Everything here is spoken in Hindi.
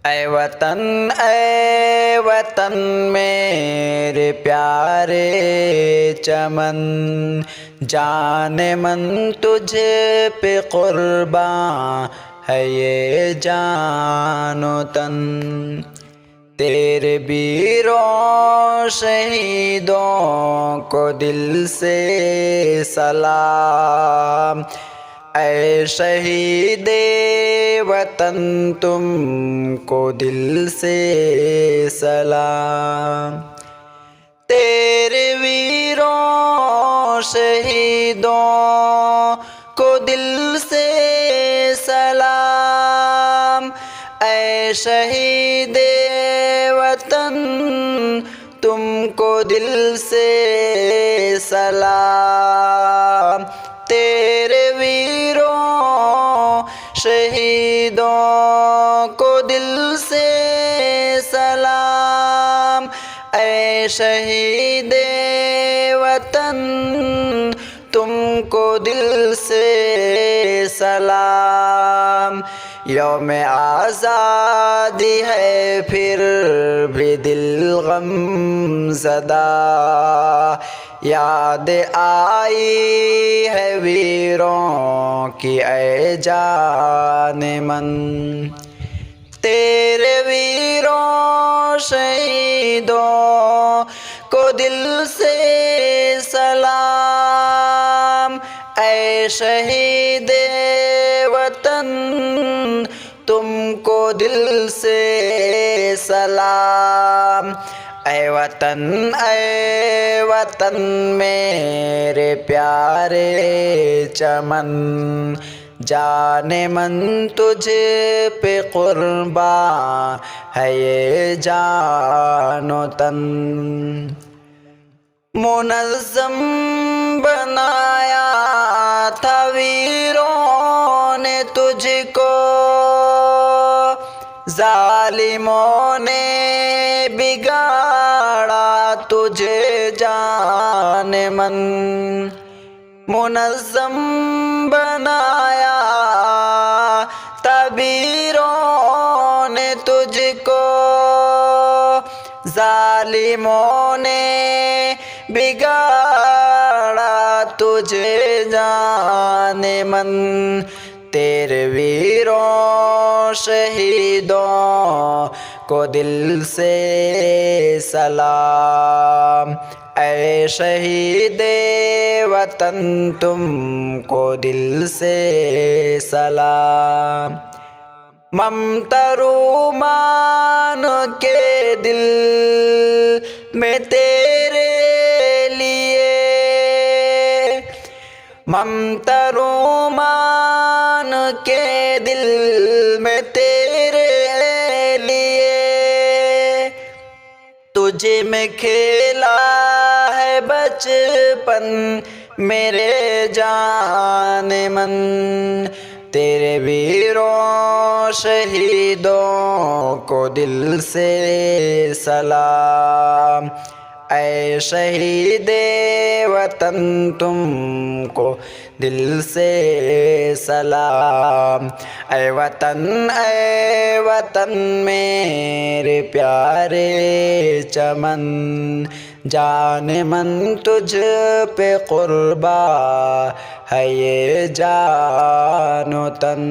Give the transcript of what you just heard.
ऐ वतन मेरे प्यारे चमन, जाने मन तुझे पे कुर्बान है ये जानो तन। तेरे वीरों शहीदों को दिल से सलाम। ऐ शहीदे वतन तुमको दिल से सलाम। तेरे वीरों शहीदों को दिल से सलाम। ऐ शहीदे वतन तुमको दिल से सलाम। तेरे वीरों शहीदों को दिल से सलाम। ऐ शहीदे वतन तुमको दिल से सलाम। यौम आज़ादी है फिर भी दिल गम ज़दा, याद आई है वीरों की ऐ जाने मन। तेरे वीरों शहीदों को दिल से सलाम। ऐ शहीदे वतन तुमको दिल से सलाम। ऐ वतन मेरे प्यारे चमन, जाने मन तुझे पे कुर्बान है ये जानो तन। मुनज़्ज़म बनाया था वीरों ने तुझको, ज़ालिमों ने बिगाड़ा तुझे जाने मन। मुनज़्ज़म बनाया था वीरों ने तुझको, ज़ालिमों ने बिगाड़ा तुझे जाने मन। तेरे वीरों शहीदों को दिल से सलाम। ऐ शहीदे वतन तुमको दिल से सलाम। ममता रूमान के दिल में तेरे लिए, ममता रूमान के दिल में तेरे लिए, तुझे में खेला है बचपन मेरे जाने मन। तेरे वीरों शहीदों को दिल से सलाम। ऐ शहीदे वतन तुमको दिल से सलाम। ऐ वतन मेरे प्यारे चमन, जाने मन तुझ पे कुर्बा है ये जानो तन।